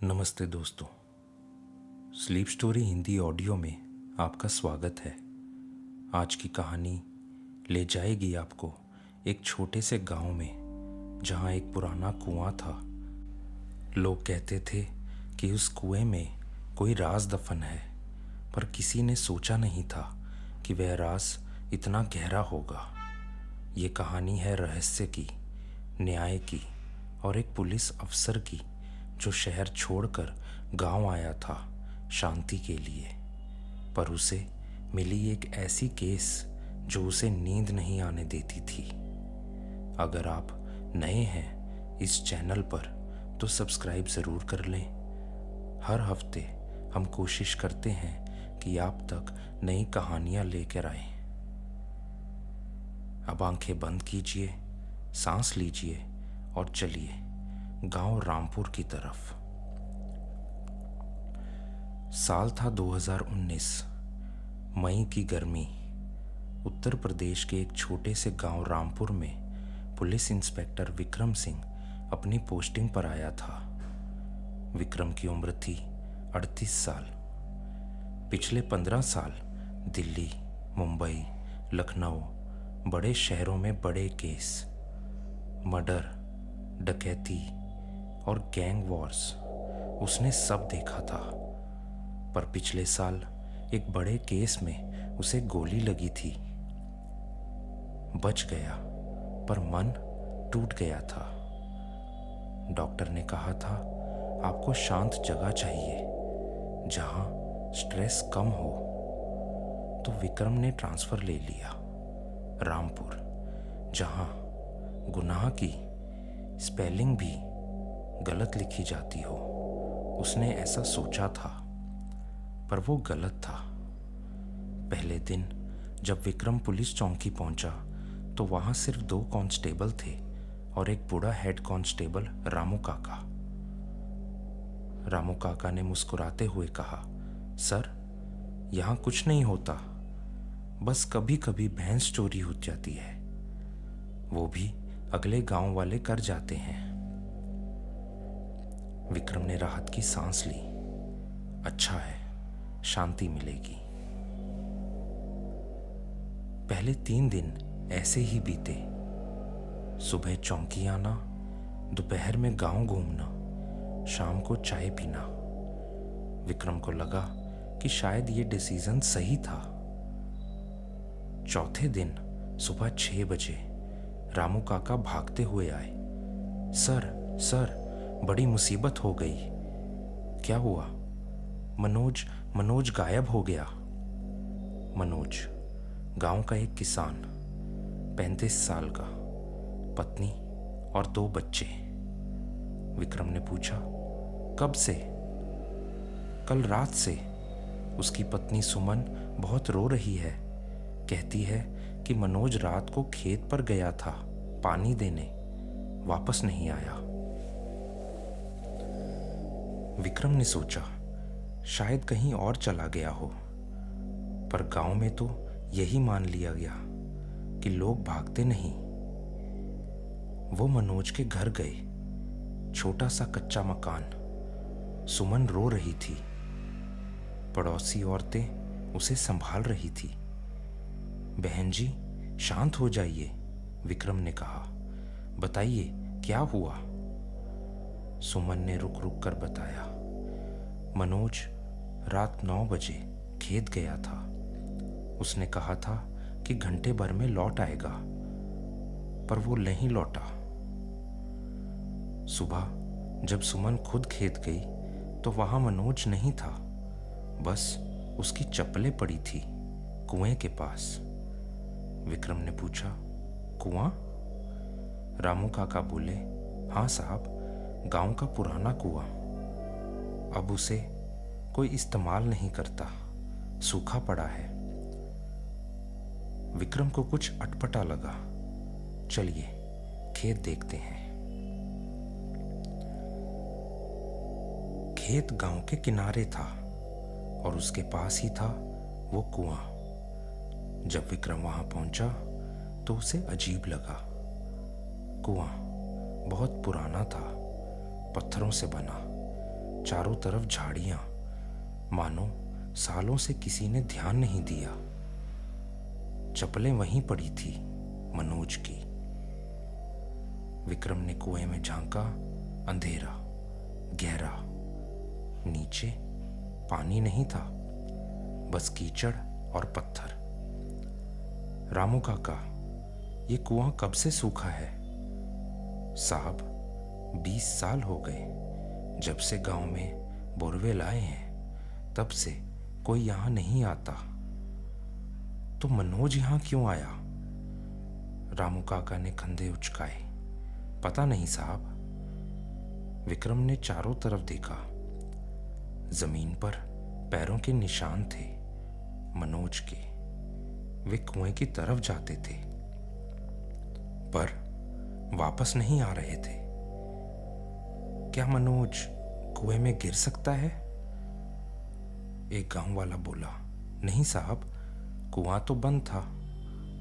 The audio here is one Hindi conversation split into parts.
नमस्ते दोस्तों, स्लीप स्टोरी हिंदी ऑडियो में आपका स्वागत है। आज की कहानी ले जाएगी आपको एक छोटे से गांव में जहां एक पुराना कुआं था। लोग कहते थे कि उस कुएं में कोई राज दफन है, पर किसी ने सोचा नहीं था कि वह राज इतना गहरा होगा। ये कहानी है रहस्य की, न्याय की और एक पुलिस अफसर की जो शहर छोड़कर गांव आया था शांति के लिए, पर उसे मिली एक ऐसी केस जो उसे नींद नहीं आने देती थी। अगर आप नए हैं इस चैनल पर तो सब्सक्राइब ज़रूर कर लें। हर हफ्ते हम कोशिश करते हैं कि आप तक नई कहानियाँ लेकर आएं। अब आंखें बंद कीजिए, सांस लीजिए और चलिए गांव रामपुर की तरफ। साल था 2019। मई की गर्मी। उत्तर प्रदेश के एक छोटे से गांव रामपुर में पुलिस इंस्पेक्टर विक्रम सिंह अपनी पोस्टिंग पर आया था। विक्रम की उम्र थी 38 साल। पिछले 15 साल दिल्ली, मुंबई, लखनऊ बड़े शहरों में बड़े केस, मर्डर, डकैती और गैंग वॉर्स उसने सब देखा था। पर पिछले साल एक बड़े केस में उसे गोली लगी थी। बच गया, पर मन टूट गया था। डॉक्टर ने कहा था आपको शांत जगह चाहिए जहां स्ट्रेस कम हो। तो विक्रम ने ट्रांसफर ले लिया रामपुर, जहां गुनाह की स्पेलिंग भी गलत लिखी जाती हो। उसने ऐसा सोचा था, पर वो गलत था। पहले दिन जब विक्रम पुलिस चौकी पहुंचा तो वहां सिर्फ 2 कांस्टेबल थे और एक बूढ़ा हेड कांस्टेबल रामू काका। रामू काका ने मुस्कुराते हुए कहा, सर, यहाँ कुछ नहीं होता, बस कभी कभी भैंस चोरी हो जाती है, वो भी अगले गांव वाले कर जाते हैं। विक्रम ने राहत की सांस ली। अच्छा है, शांति मिलेगी। पहले 3 दिन ऐसे ही बीते। सुबह चौकी आना, दोपहर में गांव घूमना, शाम को चाय पीना। विक्रम को लगा कि शायद ये डिसीजन सही था। चौथे दिन सुबह 6 बजे रामू काका भागते हुए आए। सर, सर, बड़ी मुसीबत हो गई। क्या हुआ? मनोज गायब हो गया। मनोज गांव का एक किसान, 35 साल का, पत्नी और 2 बच्चे। विक्रम ने पूछा, कब से? कल रात से। उसकी पत्नी सुमन बहुत रो रही है। कहती है कि मनोज रात को खेत पर गया था पानी देने, वापस नहीं आया। विक्रम ने सोचा शायद कहीं और चला गया हो, पर गांव में तो यही मान लिया गया कि लोग भागते नहीं। वो मनोज के घर गए। छोटा सा कच्चा मकान। सुमन रो रही थी। पड़ोसी औरतें उसे संभाल रही थी। बहन जी, शांत हो जाइए, विक्रम ने कहा। बताइए क्या हुआ? सुमन ने रुक रुक कर बताया। मनोज रात 9 बजे खेत गया था। उसने कहा था कि घंटे भर में लौट आएगा, पर वो नहीं लौटा। सुबह जब सुमन खुद खेत गई तो वहां मनोज नहीं था, बस उसकी चप्पलें पड़ी थी कुएं के पास। विक्रम ने पूछा, कुआं? रामू काका बोले, हाँ साहब, गांव का पुराना कुआं। अब उसे कोई इस्तेमाल नहीं करता, सूखा पड़ा है। विक्रम को कुछ अटपटा लगा। चलिए खेत देखते हैं। खेत गांव के किनारे था और उसके पास ही था वो कुआं। जब विक्रम वहां पहुंचा तो उसे अजीब लगा। कुआं बहुत पुराना था, पत्थरों से बना, चारों तरफ झाड़ियां, मानो सालों से किसी ने ध्यान नहीं दिया। चप्पलें वहीं पड़ी थी, मनोज की। विक्रम ने कुएं में झांका। अंधेरा, गहरा। नीचे पानी नहीं था, बस कीचड़ और पत्थर। रामू काका, ये कुआं कब से सूखा है? साहब, 20 साल हो गए। जब से गांव में बोरवेल आए हैं, तब से कोई यहां नहीं आता। तो मनोज यहां क्यों आया? रामू काका ने कंधे उचकाए। पता नहीं साहब। विक्रम ने चारों तरफ देखा। जमीन पर पैरों के निशान थे, मनोज के। वे कुएं की तरफ जाते थे, पर वापस नहीं आ रहे थे। क्या मनोज कुएं में गिर सकता है? एक गांव वाला बोला। नहीं साहब, कुआं तो बंद था,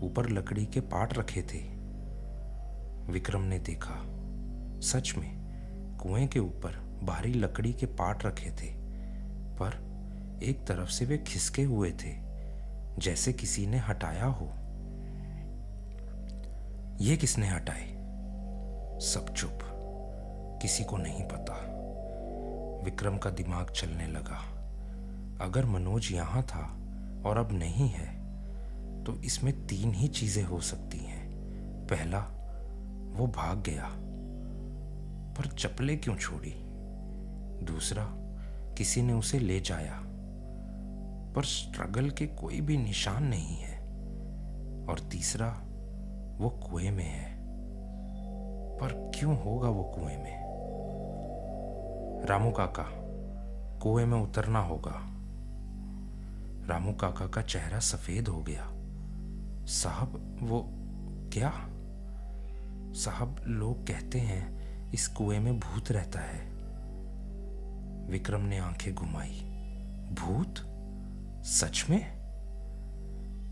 ऊपर लकड़ी के पाट रखे थे। विक्रम ने देखा, सच में कुएं के ऊपर भारी लकड़ी के पाट रखे थे, पर एक तरफ से वे खिसके हुए थे, जैसे किसी ने हटाया हो। ये किसने हटाए? सब चुप, किसी को नहीं पता। विक्रम का दिमाग चलने लगा। अगर मनोज यहां था और अब नहीं है, तो इसमें 3 ही चीजें हो सकती हैं। पहला, वो भाग गया, पर चप्पलें क्यों छोड़ी? दूसरा, किसी ने उसे ले जाया, पर स्ट्रगल के कोई भी निशान नहीं है। और तीसरा, वो कुएं में है। पर क्यों होगा वो कुएं में? रामू काका, कुएं में उतरना होगा। रामू काका का चेहरा सफेद हो गया। साहब, वो क्या? साहब, लोग कहते हैं इस कुएं में भूत रहता है। विक्रम ने आंखें घुमाई। भूत? सच में?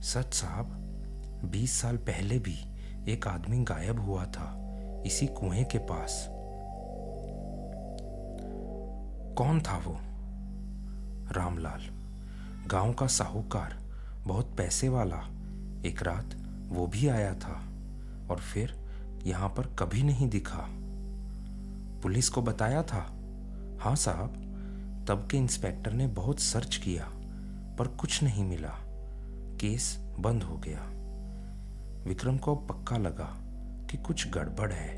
सच साहब, 20 साल पहले भी एक आदमी गायब हुआ था इसी कुएं के पास। कौन था वो? रामलाल, गांव का साहूकार, बहुत पैसे वाला। एक रात वो भी आया था और फिर यहां पर कभी नहीं दिखा। पुलिस को बताया था? हाँ साहब, तब के इंस्पेक्टर ने बहुत सर्च किया, पर कुछ नहीं मिला। केस बंद हो गया। विक्रम को पक्का लगा कि कुछ गड़बड़ है।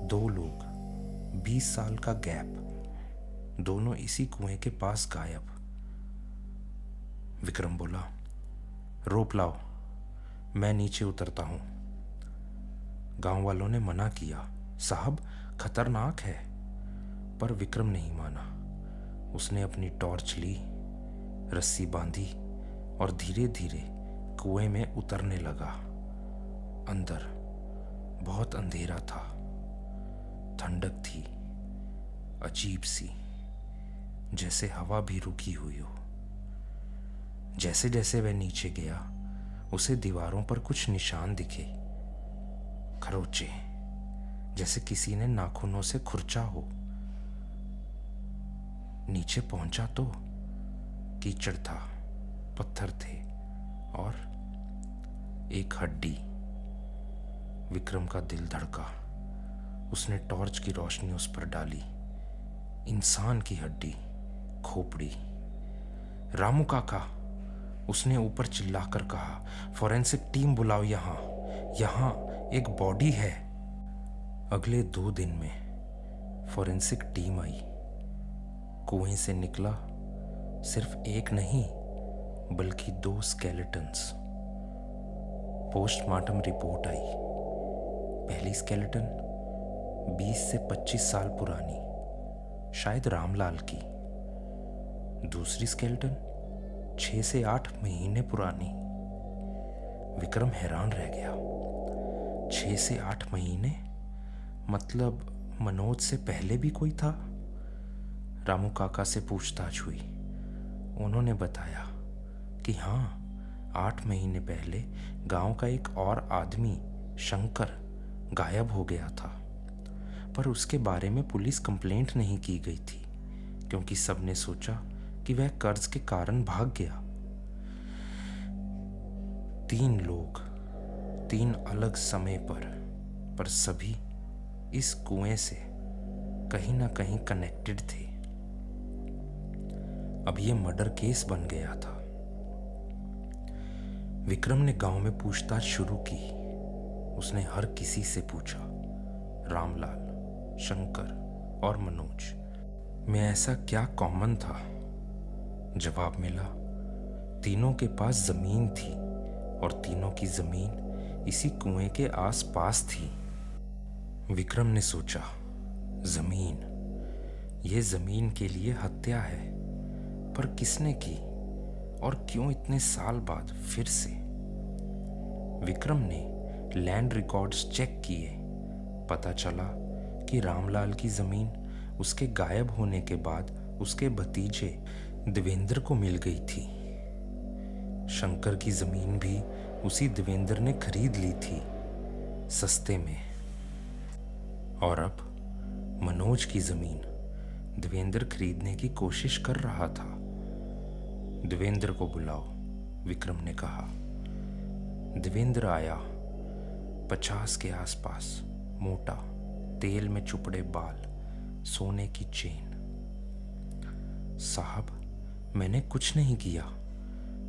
2 लोग, 20 साल का गैप, दोनों इसी कुएं के पास गायब। विक्रम बोला, रोप लाओ, मैं नीचे उतरता हूं। गांव वालों ने मना किया। साहब, खतरनाक है। पर विक्रम नहीं माना। उसने अपनी टॉर्च ली, रस्सी बांधी और धीरे धीरे कुएं में उतरने लगा। अंदर बहुत अंधेरा था, ठंडक थी, अजीब सी, जैसे हवा भी रुकी हुई हो। जैसे जैसे वह नीचे गया, उसे दीवारों पर कुछ निशान दिखे, खरोंचे, जैसे किसी ने नाखूनों से खुरचा हो। नीचे पहुंचा तो कीचड़ था, पत्थर थे और एक हड्डी। विक्रम का दिल धड़का। उसने टॉर्च की रोशनी उस पर डाली। इंसान की हड्डी, खोपड़ी। रामू काका, उसने ऊपर चिल्लाकर कहा, फॉरेंसिक टीम बुलाओ यहां, यहां एक बॉडी है। अगले 2 दिन में फॉरेंसिक टीम आई। कुएं से निकला सिर्फ एक नहीं, बल्कि 2 स्केलेटन्स। पोस्टमार्टम रिपोर्ट आई। पहली स्केलेटन 20 से 25 साल पुरानी, शायद रामलाल की। दूसरी स्केलेटन 6 से 8 महीने पुरानी। विक्रम हैरान रह गया। 6 से 8 महीने? मतलब मनोज से पहले भी कोई था? रामू काका से पूछताछ हुई। उन्होंने बताया कि हाँ, 8 महीने पहले गांव का एक और आदमी, शंकर, गायब हो गया था, पर उसके बारे में पुलिस कंप्लेंट नहीं की गई थी, क्योंकि सबने सोचा कि वह कर्ज के कारण भाग गया। 3 लोग 3 अलग समय पर सभी इस कुएं से कहीं ना कहीं कनेक्टेड थे। अब ये मर्डर केस बन गया था। विक्रम ने गांव में पूछताछ शुरू की। उसने हर किसी से पूछा, रामलाल, शंकर और मनोज में ऐसा क्या कॉमन था। जवाब मिला, तीनों के पास जमीन थी और तीनों की जमीन इसी कुएं के आसपास थी। विक्रम ने सोचा, जमीन, ये जमीन के लिए हत्या है, पर किसने की और क्यों इतने साल बाद फिर से? विक्रम ने लैंड रिकॉर्ड्स चेक किए। पता चला कि रामलाल की जमीन उसके गायब होने के बाद उसके भतीजे देवेंद्र को मिल गई थी। शंकर की जमीन भी उसी देवेंद्र ने खरीद ली थी, सस्ते में। और अब मनोज की जमीन देवेंद्र खरीदने की कोशिश कर रहा था। देवेंद्र को बुलाओ, विक्रम ने कहा। देवेंद्र आया। 50 के आसपास, मोटा, तेल में चुपड़े बाल, सोने की चेन। साहब, मैंने कुछ नहीं किया,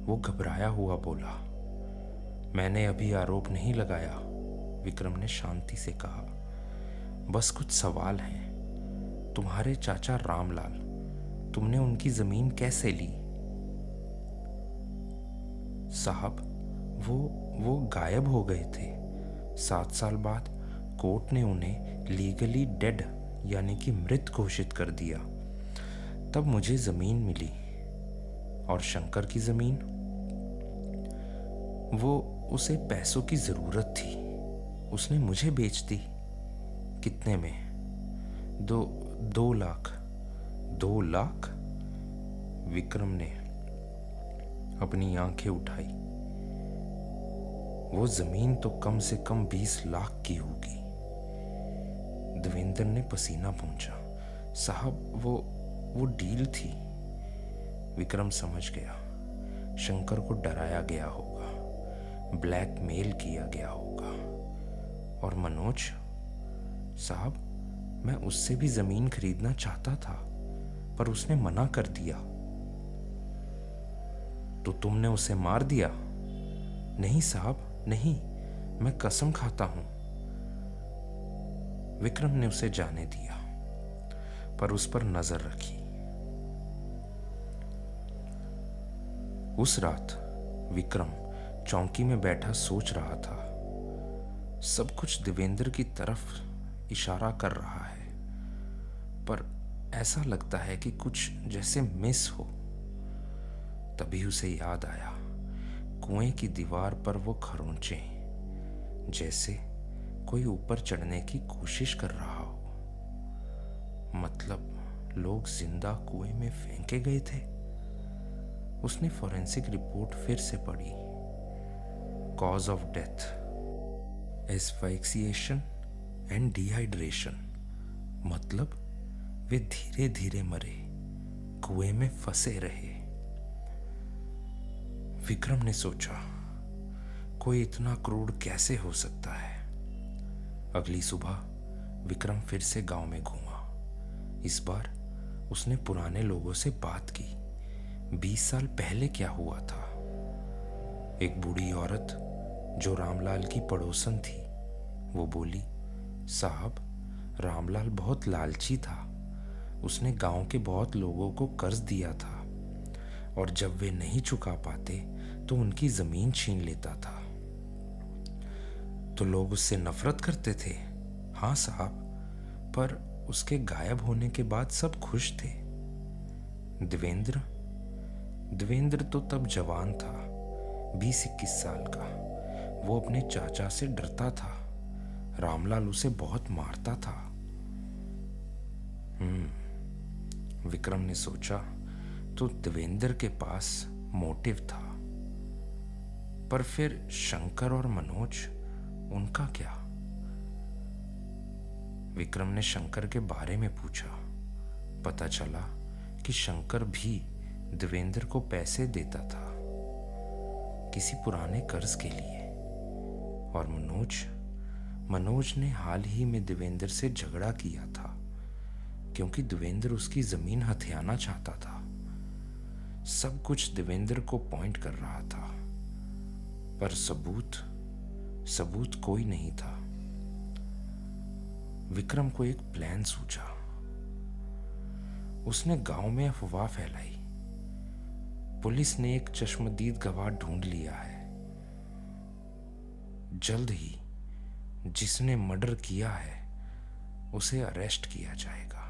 वो घबराया हुआ बोला। मैंने अभी आरोप नहीं लगाया, विक्रम ने शांति से कहा। बस कुछ सवाल हैं। तुम्हारे चाचा रामलाल, तुमने उनकी जमीन कैसे ली? साहब, वो गायब हो गए थे। 7 साल बाद कोर्ट ने उन्हें लीगली डेड यानी कि मृत घोषित कर दिया। तब मुझे जमीन मिली। और शंकर की जमीन, वो उसे पैसों की जरूरत थी, उसने मुझे बेच दी। कितने में? 2 लाख। 2 लाख? विक्रम ने अपनी आंखें उठाई। वो जमीन तो कम से कम 20 लाख की होगी। देवेंद्र ने पसीना पोंछा। साहब, वो डील थी। विक्रम समझ गया, शंकर को डराया गया होगा, ब्लैकमेल किया गया होगा। और मनोज? साहब, मैं उससे भी जमीन खरीदना चाहता था, पर उसने मना कर दिया। तो तुमने उसे मार दिया? नहीं साहब, नहीं, मैं कसम खाता हूं। विक्रम ने उसे जाने दिया, पर उस पर नजर रखी। उस रात विक्रम चौकी में बैठा सोच रहा था। सब कुछ देवेंद्र की तरफ इशारा कर रहा है, पर ऐसा लगता है कि कुछ जैसे मिस हो। तभी उसे याद आया, कुएं की दीवार पर वो खरोंचे, जैसे कोई ऊपर चढ़ने की कोशिश कर रहा हो। मतलब लोग जिंदा कुएं में फेंके गए थे। उसने फोरेंसिक रिपोर्ट फिर से पढ़ी। Cause of death, asphyxiation and dehydration. मतलब वे धीरे धीरे मरे, कुएं में फंसे रहे। विक्रम ने सोचा, कोई इतना क्रूर कैसे हो सकता है। अगली सुबह विक्रम फिर से गांव में घूमा। इस बार उसने पुराने लोगों से बात की। 20 साल पहले क्या हुआ था। एक बूढ़ी औरत जो रामलाल की पड़ोसन थी, वो बोली, साहब, रामलाल बहुत लालची था। उसने गांव के बहुत लोगों को कर्ज दिया था, और जब वे नहीं चुका पाते तो उनकी जमीन छीन लेता था। तो लोग उससे नफरत करते थे। हाँ साहब, पर उसके गायब होने के बाद सब खुश थे। देवेंद्र तो तब जवान था, 20-21 साल का। वो अपने चाचा से डरता था। रामलाल उसे बहुत मारता था। विक्रम ने सोचा, तो देवेंद्र के पास मोटिव था। पर फिर शंकर और मनोज, उनका क्या? विक्रम ने शंकर के बारे में पूछा। पता चला कि शंकर भी देवेंद्र को पैसे देता था किसी पुराने कर्ज के लिए। और मनोज ने हाल ही में देवेंद्र से झगड़ा किया था क्योंकि देवेंद्र उसकी जमीन हथियाना चाहता था। सब कुछ देवेंद्र को पॉइंट कर रहा था, पर सबूत कोई नहीं था। विक्रम को एक प्लान सूझा। उसने गांव में अफवाह फैलाई। पुलिस ने एक चश्मदीद गवाह ढूंढ लिया है। जल्द ही जिसने मर्डर किया है उसे अरेस्ट किया जाएगा।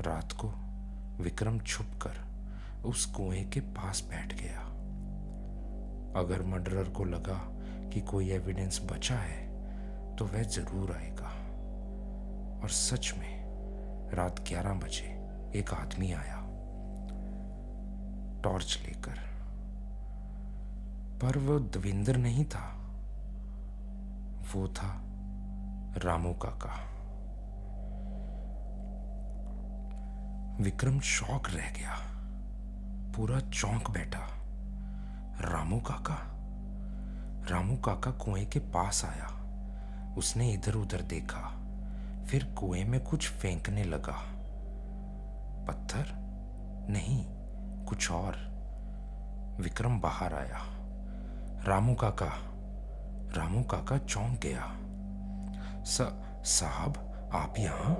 रात को विक्रम छुपकर उस कुएं के पास बैठ गया। अगर मर्डरर को लगा कि कोई एविडेंस बचा है तो वह जरूर आएगा। और सच में रात 11 बजे एक आदमी आया टॉर्च लेकर, पर वो देवेंद्र नहीं था, वो था रामू काका। विक्रम शॉक रह गया, पूरा चौंक बैठा। रामू काका कुएं के पास आया। उसने इधर उधर देखा, फिर कुएं में कुछ फेंकने लगा। पत्थर नहीं, कुछ और। विक्रम बाहर आया। रामू काका चौंक गया। साहब, आप यहां?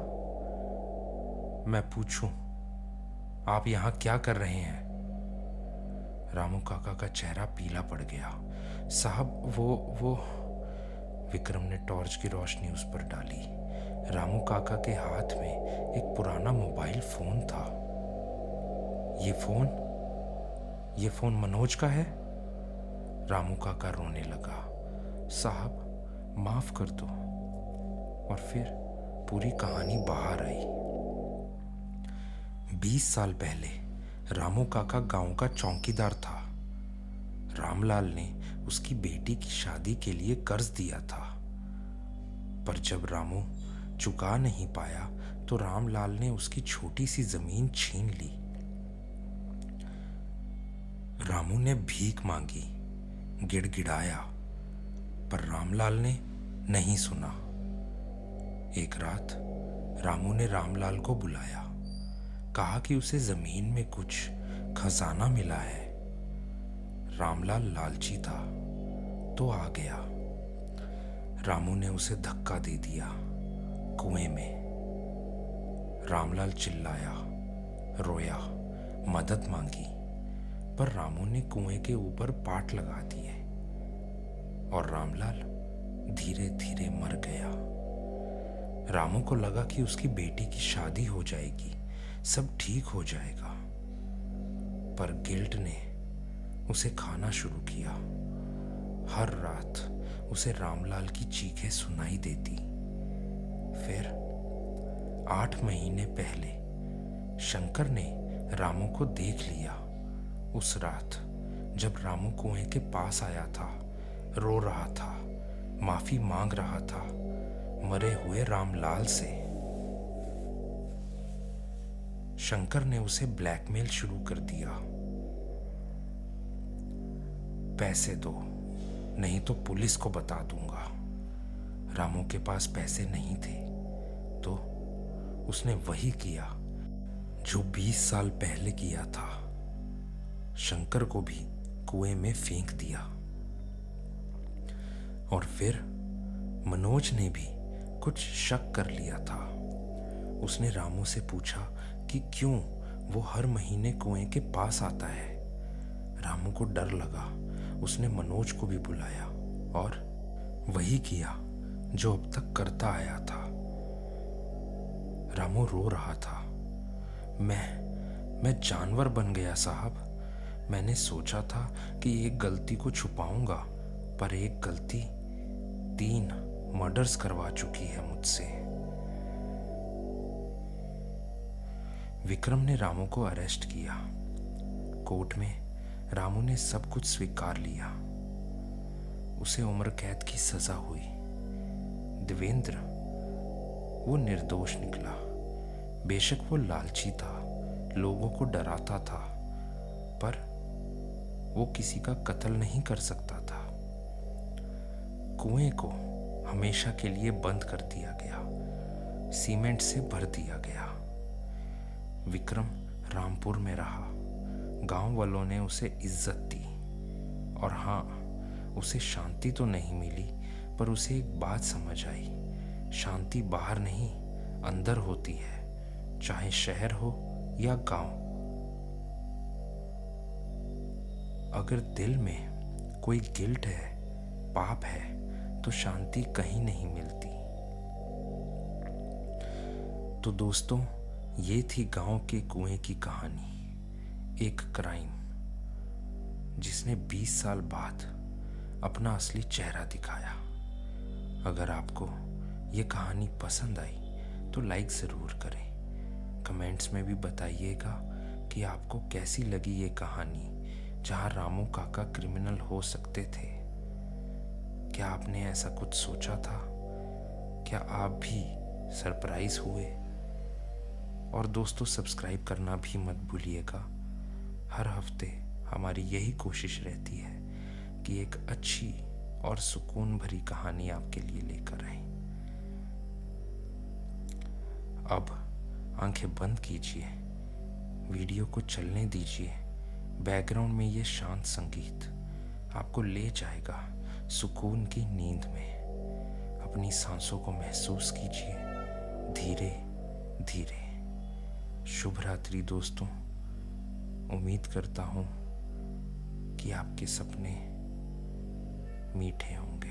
मैं पूछूं, आप यहां क्या कर रहे हैं? रामू काका का चेहरा पीला पड़ गया। साहब, वो विक्रम ने टॉर्च की रोशनी उस पर डाली। रामू काका के हाथ में एक पुराना मोबाइल फोन था। ये फोन मनोज का है? रामू काका रोने लगा। साहब, माफ कर दो। और फिर पूरी कहानी बाहर आई। 20 साल पहले रामू काका गांव का चौकीदार था। रामलाल ने उसकी बेटी की शादी के लिए कर्ज दिया था, पर जब रामू चुका नहीं पाया तो रामलाल ने उसकी छोटी सी जमीन छीन ली। रामू ने भीख मांगी, गिड़गिड़ाया, पर रामलाल ने नहीं सुना। एक रात रामू ने रामलाल को बुलाया, कहा कि उसे जमीन में कुछ खजाना मिला है। रामलाल लालची था तो आ गया। रामू ने उसे धक्का दे दिया कुएं में। रामलाल चिल्लाया, रोया, मदद मांगी, पर रामू ने कुएं के ऊपर पाट लगा दिए और रामलाल धीरे धीरे मर गया। रामू को लगा कि उसकी बेटी की शादी हो जाएगी, सब ठीक हो जाएगा, पर गिल्ट ने उसे खाना शुरू किया। हर रात उसे रामलाल की चीखें सुनाई देती। फिर 8 महीने पहले शंकर ने रामू को देख लिया। उस रात जब रामू कुएं के पास आया था, रो रहा था, माफी मांग रहा था मरे हुए रामलाल से। शंकर ने उसे ब्लैकमेल शुरू कर दिया। पैसे दो, नहीं तो पुलिस को बता दूंगा। रामू के पास पैसे नहीं थे तो उसने वही किया जो 20 साल पहले किया था। शंकर को भी कुएं में फेंक दिया। और फिर मनोज ने भी कुछ शक कर लिया था। उसने रामू से पूछा कि क्यों वो हर महीने कुएं के पास आता है। रामू को डर लगा। उसने मनोज को भी बुलाया और वही किया जो अब तक करता आया था। रामू रो रहा था। मैं जानवर बन गया साहब। मैंने सोचा था कि एक गलती को छुपाऊंगा, पर एक गलती 3 मर्डर्स करवा चुकी है मुझसे। विक्रम ने रामू को अरेस्ट किया। कोर्ट में रामू ने सब कुछ स्वीकार लिया। उसे उम्र कैद की सजा हुई। देवेंद्र वो निर्दोष निकला। बेशक वो लालची था, लोगों को डराता था, पर वो किसी का कत्ल नहीं कर सकता था। कुएं को हमेशा के लिए बंद कर दिया गया, सीमेंट से भर दिया गया। विक्रम रामपुर में रहा। गांव वालों ने उसे इज्जत दी, और हाँ, उसे शांति तो नहीं मिली, पर उसे एक बात समझ आई, शांति बाहर नहीं अंदर होती है, चाहे शहर हो या गांव। अगर दिल में कोई गिल्ट है, पाप है, तो शांति कहीं नहीं मिलती। तो दोस्तों, ये थी गांव के कुएं की कहानी। एक क्राइम जिसने 20 साल बाद अपना असली चेहरा दिखाया। अगर आपको ये कहानी पसंद आई तो लाइक ज़रूर करें। कमेंट्स में भी बताइएगा कि आपको कैसी लगी ये कहानी, जहाँ रामू काका क्रिमिनल हो सकते थे। क्या आपने ऐसा कुछ सोचा था? क्या आप भी सरप्राइज हुए? और दोस्तों, सब्सक्राइब करना भी मत भूलिएगा। हर हफ्ते हमारी यही कोशिश रहती है कि एक अच्छी और सुकून भरी कहानी आपके लिए लेकर आए। अब आंखें बंद कीजिए, वीडियो को चलने दीजिए। बैकग्राउंड में ये शांत संगीत आपको ले जाएगा सुकून की नींद में। अपनी सांसों को महसूस कीजिए धीरे धीरे। शुभ रात्रि दोस्तों। उम्मीद करता हूँ कि आपके सपने मीठे होंगे।